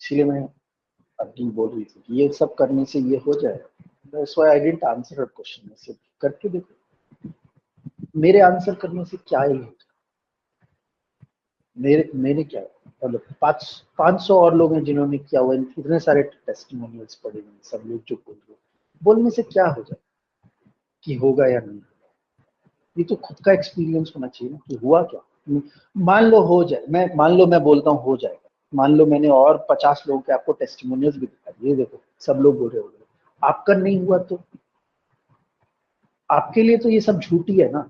इसलिए मैं अभी बोल रही थी कि ये सब करने से ये हो जाए। That's why I didn't answer her question. सिर्फ करके देखो, मेरे आंसर करने से क्या ही होगा। मेरे मैंने क्या, मतलब 500 और लोग हैं जिन्होंने किया हुआ, इतने सारे टेस्टिमोनियल्स पड़े हुए हैं, सब लोग जो बोल रहे हैं, बोलने से क्या हो जाए कि होगा या नहीं। ये तो खुद का एक्सपीरियंस होना चाहिए ना कि हुआ क्या। मान लो हो जाए, मैं बोलता हूँ हो जाएगा, मान लो मैंने और 50 लोगों के आपको टेस्टिमोनियल्स भी दिखा दिए, देखो सब लोग बोल रहे होंगे, आपका नहीं हुआ तो आपके लिए तो ये सब झूठी है ना।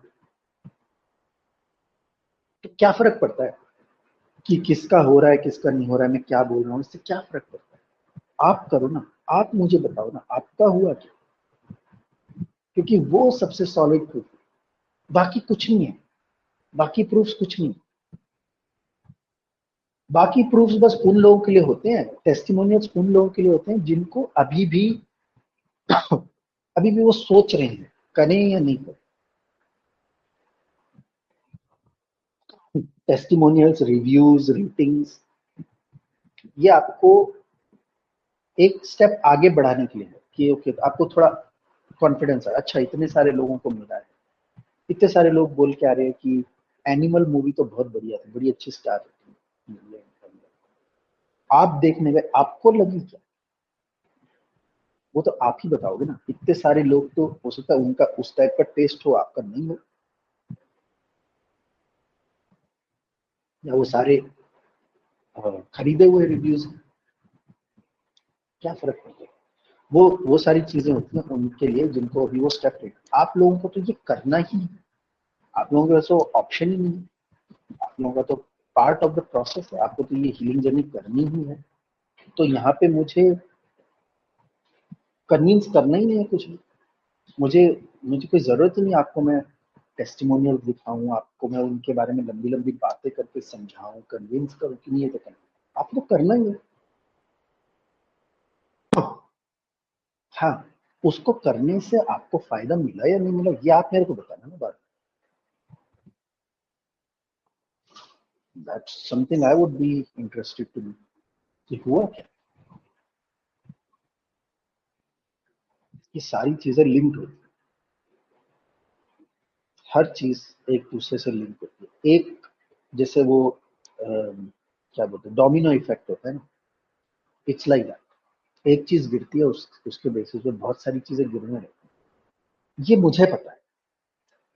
तो क्या फर्क पड़ता है कि किसका हो रहा है किसका नहीं हो रहा है, मैं क्या बोल रहा हूँ, इससे क्या फर्क पड़ता है। आप करो ना, आप मुझे बताओ ना आपका हुआ क्या, क्योंकि वो सबसे सॉलिड प्रूफ है। बाकी कुछ नहीं है, बाकी प्रूफ्स कुछ नहीं। बाकी प्रूफ्स बस उन लोगों के लिए होते हैं, टेस्टिमोनियल्स उन लोगों के लिए होते हैं जिनको अभी भी वो सोच रहे हैं करें या नहीं करें। टेस्टिमोनियल्स, रिव्यूज, रेटिंग्स, ये आपको एक स्टेप आगे बढ़ाने के लिए है कि ओके आपको थोड़ा कॉन्फिडेंस है, अच्छा इतने सारे लोगों को मिल रहा है, इतने सारे लोग बोल के आ रहे हैं कि एनिमल मूवी तो बहुत बढ़िया थी, बड़ी अच्छी स्टार थी। आप देखने गए, आपको लगी क्या, वो तो आप ही बताओगे ना। इतने सारे लोग, तो हो सकता है उनका उस टाइप का टेस्ट हो, आपका नहीं हो, या वो सारे खरीदे हुए रिव्यूज। क्या फर्क पड़ता है। वो सारी चीजें होती हैं उनके लिए जिनको अभी वो स्टेप ले। आप लोगों को तो ये करना ही है, आप लोगों के पास ऑप्शन ही नहीं है। आप लोगों का तो पार्ट ऑफ द प्रोसेस है, आपको तो ये हीलिंग जर्नी करनी ही है। तो यहाँ पे मुझे कन्विंस करना ही नहीं है कुछ भी। मुझे मुझे कोई जरूरत ही नहीं आपको मैं टेस्टिमोनियल दिखाऊं, आपको मैं उनके बारे में लंबी लंबी बातें करके समझाऊं, कन्विंस करूं कि नहीं ये तो करना, आपको करना ही है। हाँ, उसको करने से आपको फायदा मिला या नहीं मिला, ये आप मेरे को बताना ना बात। That's something I would be interested to know कि हुआ क्या। ये सारी चीजें लिंक्ड होती है, हर चीज एक दूसरे से लिंक होती है। एक जैसे वो क्या बोलते हैं, डोमिनो इफेक्ट होता है ना, इट्स लाइक दैट। एक चीज गिरती है, उसके बेसिस पे बहुत सारी चीजें गिरने लगती हैं। ये मुझे पता है,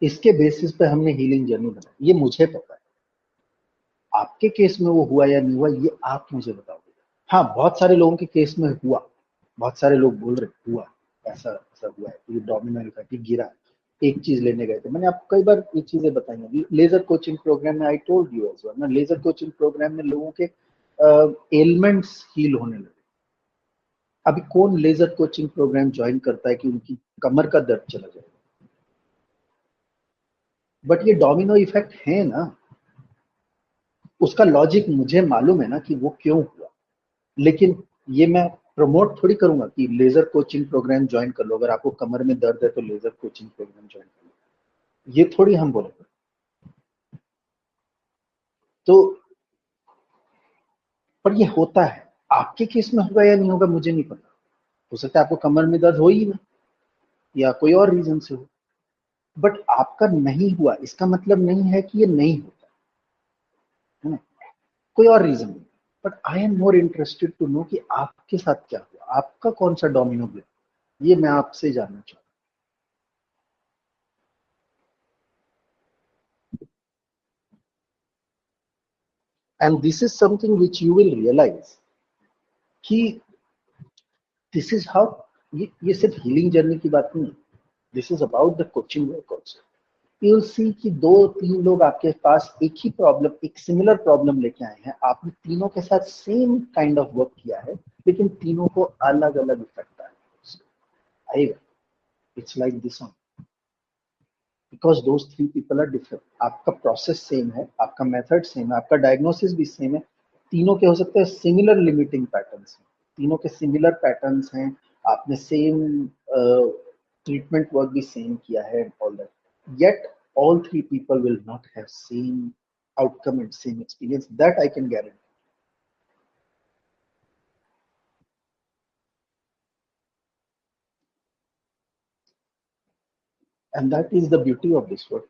इसके बेसिस पे हमने हीलिंग जर्नी बनाई, ये मुझे पता है। आपके केस में वो हुआ या नहीं हुआ, ये आप मुझे बताओगे। हाँ, बहुत सारे लोगों के केस में हुआ, बहुत सारे लोग बोल रहे हुआ, ऐसा ऐसा हुआ है, ये डोमिनो इफेक्ट, ये गिरा। एक चीज लेने गए थे, मैंने आपको कई बार ये चीजें बताई हैं। लेजर कोचिंग प्रोग्राम में I told you as well ना, लेजर कोचिंग प्रोग्राम में लोगों के एलिमेंट्स हील होने लगे। अभी कौन लेजर कोचिंग प्रोग्राम ज्वाइन करता है कि उनकी कमर का दर्द चला जाए। बट ये डोमिनो इफेक्ट है ना, उसका लॉजिक मुझे मालूम है ना कि वो क्यों हुआ। लेकिन ये मैं प्रमोट थोड़ी करूंगा कि लेजर कोचिंग प्रोग्राम ज्वाइन कर लो, अगर आपको कमर में दर्द है तो लेजर कोचिंग प्रोग्राम ज्वाइन कर लो, ये थोड़ी हम बोलेंगे। तो पर ये होता है, आपके केस में होगा या नहीं होगा मुझे नहीं पता। हो सकता है आपको कमर में दर्द हो ही ना, या कोई और रीजन से हो। बट आपका नहीं हुआ इसका मतलब नहीं है कि ये नहीं होता है ना, कोई और रीजन नहीं। But I am more interested to know कि आपके साथ क्या हुआ, आपका कौन सा डोमिनो ब्रेक, ये मैं आपसे जानना चाहूँ। And this is something which you will realise कि दिस इज हाउ, ये सिर्फ हीलिंग जर्नी की बात नहीं है, this is about the coaching work also. You see कि दो तीन लोग आपके पास एक ही प्रॉब्लम, एक सिमिलर प्रॉब्लम लेके आए हैं, आपने तीनों के साथ सेम काइंड ऑफ वर्क किया है, लेकिन तीनों को अलग अलग इफेक्ट आएगा। It's like this one, because those three people are different. आपका प्रोसेस सेम है, आपका मेथड सेम है, आपका डायग्नोसिस भी सेम है। तीनों के हो सकते हैं सिमिलर लिमिटिंग पैटर्न्स हैं, तीनों के सिमिलर पैटर्न्स हैं, आपने सेम ट्रीटमेंट वर्क भी सेम किया है, all that. Yet all three people will not have same outcome and same experience, that I can guarantee. And that is the beauty of this work.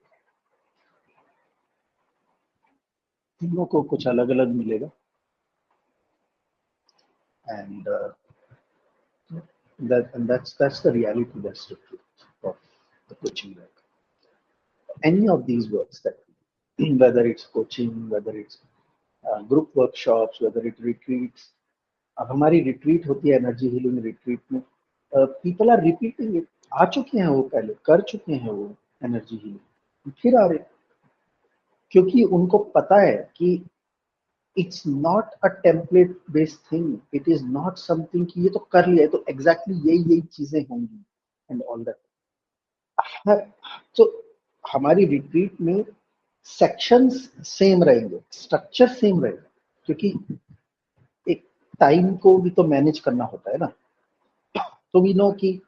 तीनों को कुछ अलग अलग मिलेगा. And that's the reality, that's the truth of the coaching work. Any of these works that whether it's coaching, whether it's group workshops, whether it retreats. अब हमारी retreat होती है एनर्जी हीलिंग रिट्रीट में, पीपल आर रिपीटिंग इट. आ चुके हैं वो, पहले कर चुके हैं वो एनर्जी हीलिंग, फिर आ रहे, क्योंकि उनको पता है कि it's not a template based thing. It is not something कि ये तो कर लिया है तो एग्जैक्टली यही यही चीजें होंगी एंड ऑल दैट. तो हमारी रिट्रीट में सेक्शंस सेम रहेंगे, स्ट्रक्चर सेम रहेगा, क्योंकि एक टाइम को भी तो मैनेज करना होता है ना. तो वी नो कि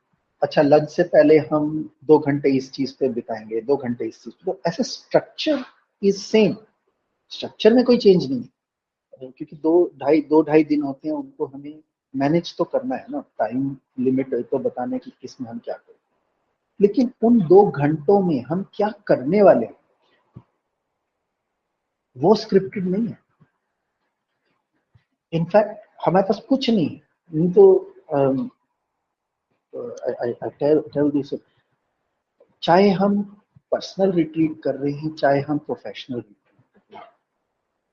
अच्छा लंच से पहले हम 2 घंटे इस चीज पे बिताएंगे, 2 घंटे इस चीज पे, तो ऐसे स्ट्रक्चर इज सेम. स्ट्रक्चर में कोई चेंज नहीं है, क्योंकि 2-2.5 दिन होते हैं, उनको हमें मैनेज तो करना है ना. टाइम लिमिट तो बताने की किसमें हम क्या करें, लेकिन उन 2 घंटों में हम क्या करने वाले हैं वो स्क्रिप्टेड नहीं है. इनफैक्ट हमारे पास कुछ नहीं तो I tell this, चाहे हम पर्सनल रिट्रीट कर रहे हैं, चाहे हम प्रोफेशनल रिट्रीट कर रहे हैं,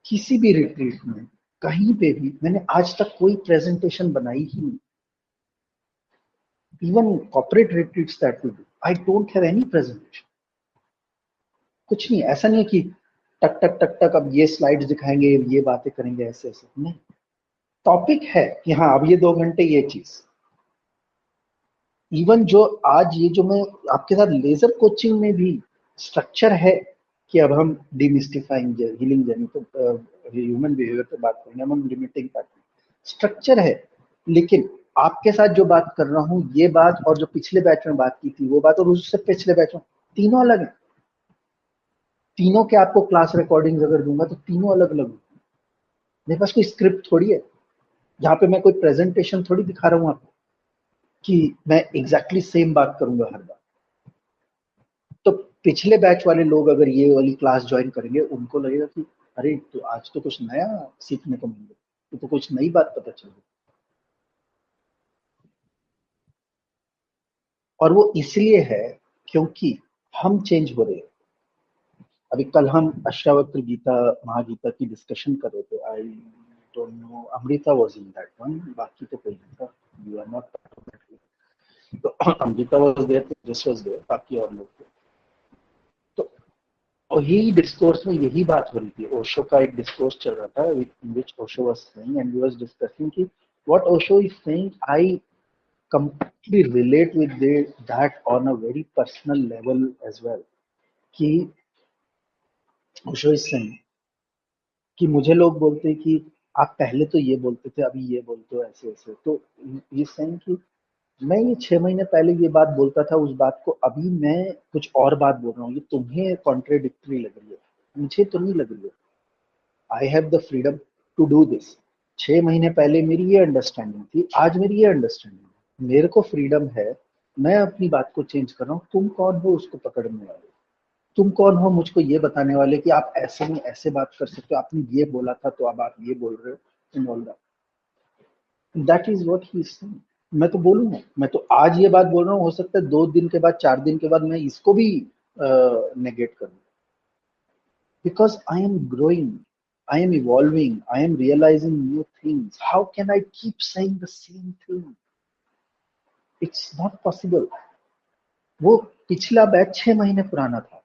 किसी भी रिट्रीट में कहीं पे भी मैंने आज तक कोई प्रेजेंटेशन बनाई ही नहीं. Even corporate retreats that we do, I don't have any presentation. कुछ नहीं, ऐसा नहीं है कि टक टक टक टक अब ये स्लाइड्स दिखाएंगे, ये बातें करेंगे, ऐसे ऐसे नहीं. टॉपिक है कि हाँ अब ये 2 घंटे ये चीज. इवन जो आज ये जो मैं आपके साथ लेजर कोचिंग में भी स्ट्रक्चर है कि अब हम डिमिस्टिफाइंग हीलिंग जर्नी तो ह्यूमन बिहेवियर पे बात करेंगे, हम लिमिटिंग पैटर्न स्ट्रक्चर है. लेकिन आपके साथ जो बात कर रहा हूँ ये बात, और जो पिछले बैच में बात की थी वो बात, और उससे पिछले बैच में, तीनों अलग है. तीनों के आपको क्लास रिकॉर्डिंग अगर दूंगा तो तीनों अलग अलग. मेरे पास कोई स्क्रिप्ट थोड़ी है जहाँ पे मैं कोई प्रेजेंटेशन थोड़ी दिखा रहा हूँ आपको कि मैं एग्जैक्टली सेम बात करूंगा हर बार. तो पिछले बैच वाले लोग अगर ये वाली क्लास ज्वाइन करेंगे, उनको लगेगा कि अरे तो आज तो कुछ नया सीखने को मिल गया, तो कुछ नई बात पता चल गई. और वो इसलिए है क्योंकि हम चेंज हो रहे हैं. अभी कल हम अष्टावक्र गीता महागीता की डिस्कशन कर रहे थे. I don't know, Amrita was in that one, बाकी तो कोई नहीं था. You are not. तो Amrita was there, this was there, बाकी और लोग थे. तो और यही डिस्कोर्स में यही बात हो रही थी. ओशो का एक डिस्कोर्स चल रहा था which Osho was saying, and we was discussing कि what Osho is saying I completely relate with that on a very personal level as well. कि ओशो इज सेइंग कि मुझे लोग बोलते हैं कि आप पहले तो ये बोलते थे, अभी ये बोलते हो, ऐसे ऐसे. तो ये सेइंग कि मैं ये 6 महीने पहले ये बात बोलता था, उस बात को अभी मैं कुछ और बात बोल रहा हूँ, ये तुम्हें कॉन्ट्रेडिक्टरी लग रही है, मुझे तो नहीं लग रही है. I have the freedom to do this. 6 महीने पहले मेरी ये अंडरस्टैंडिंग थी, आज मेरी ये अंडरस्टैंडिंग है. मेरे को फ्रीडम है, मैं अपनी बात को चेंज कर रहा हूँ. तुम कौन हो उसको पकड़ने वाले? तुम कौन हो मुझको ये बताने वाले कि आप ऐसे नहीं ऐसे बात कर सकते हो, आपने ये बोला था तो अब आप ये बोल रहे हो, and all that. That is what he is saying. मैं तो बोलूंगा, मैं तो आज ये बात बोल रहा हूँ, हो सकता है 2 दिन के बाद, 4 दिन के बाद मैं इसको भी नेगेट करूँ. Because I am growing, I am evolving, I am realizing new things. How can I keep saying the same thing? It's not possible. वो पिछला बैच 6 महीने पुराना था.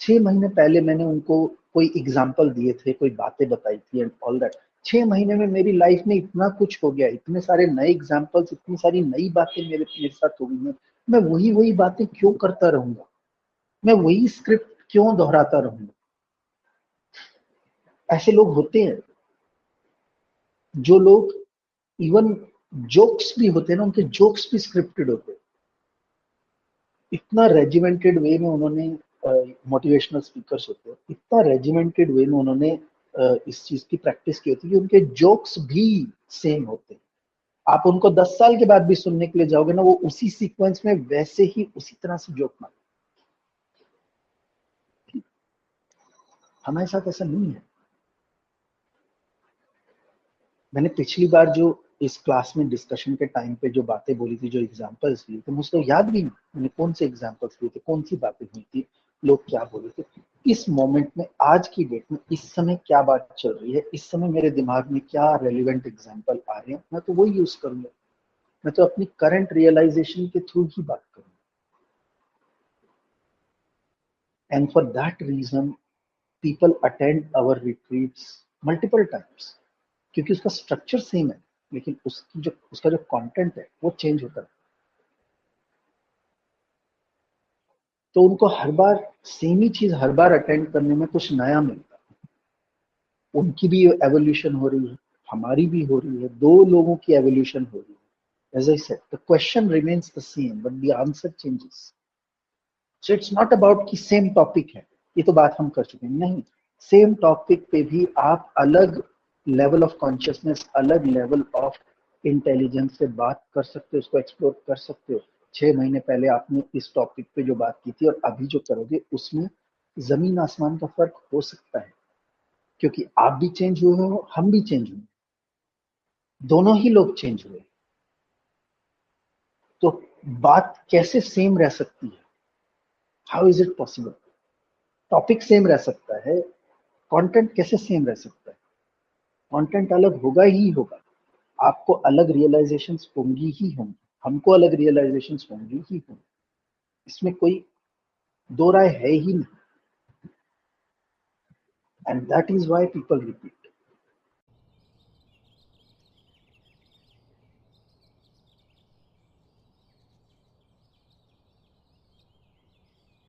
6 महीने पहले मैंने उनको कोई एग्जाम्पल दिए थे, कोई बातें बताई थी एंड ऑल दैट. 6 महीने में मेरी लाइफ में इतना कुछ हो गया, इतने सारे नए एग्जाम्पल्स, इतनी सारी नई बातें मेरे साथ हो गई हैं. मैं वही वही बातें क्यों करता रहूंगा? मैं वही स्क्रिप्ट क्यों दोहराता रहूंगा? ऐसे लोग होते हैं. जो लोग इवन जोक्स भी होते हैं ना, उनके जोक्स भी स्क्रिप्टेड होते हैं. इतना रेजिमेंटेड वे में उन्होंने, मोटिवेशनल स्पीकर्स होते हैं, इतना रेजिमेंटेड वे में उन्होंने इस चीज की प्रैक्टिस की होती है कि उनके जोक्स भी सेम होते हैं. आप उनको 10 साल के बाद भी सुनने के लिए जाओगे ना, वो उसी सीक्वेंस में वैसे ही उसी तरह से जोक मार. हमारे साथ ऐसा नहीं है। मैंने पिछली बार जो इस क्लास में डिस्कशन के टाइम पे जो बातें बोली थी, जो एग्जांपल्स दिए थे, मुझे तो याद भी नहीं मैंने कौन से एग्जांपल्स दिए थे, कौन सी बातें हुई थी, लोग क्या बोले थे। इस मोमेंट में, आज की डेट में, इस समय क्या बात चल रही है, इस समय मेरे दिमाग में क्या रेलिवेंट एग्जाम्पल आ रहे हैं, मैं तो वही यूज करूंगा। मैं तो अपनी करंट रियलाइजेशन के थ्रू ही बात करूंगा। And for that reason people attend our retreats multiple times, क्योंकि उसका स्ट्रक्चर सेम है, लेकिन उसका जो कंटेंट है वो चेंज होता है। तो उनको हर बार सेम ही चीज हर बार अटेंड करने में कुछ नया मिलता है। उनकी भी एवोल्यूशन हो रही है, हमारी भी हो रही है, दो लोगों की एवोल्यूशन हो रही है। As I said, the question remains the same but the answer changes. So it's not about कि सेम टॉपिक है, ये तो बात हम कर चुके हैं, नहीं। सेम टॉपिक पे भी आप अलग लेवल ऑफ कॉन्शियसनेस, अलग लेवल ऑफ इंटेलिजेंस से बात कर सकते हो, उसको एक्सप्लोर कर सकते हो। 6 महीने पहले आपने इस टॉपिक पे जो बात की थी और अभी जो करोगे, उसमें जमीन आसमान का फर्क हो सकता है, क्योंकि आप भी चेंज हुए हो, हम भी चेंज हुए, दोनों ही लोग चेंज हुए। तो बात कैसे सेम रह सकती है? How is it possible? Topic same रह सकता है, कंटेंट कैसे सेम रह सकता है? कंटेंट अलग होगा ही होगा। आपको अलग रियलाइजेशंस होंगी ही होंगी, हमको अलग रियलाइजेशंस होंगी ही होंगी, इसमें कोई दो राय है ही नहीं। And that is why people repeat.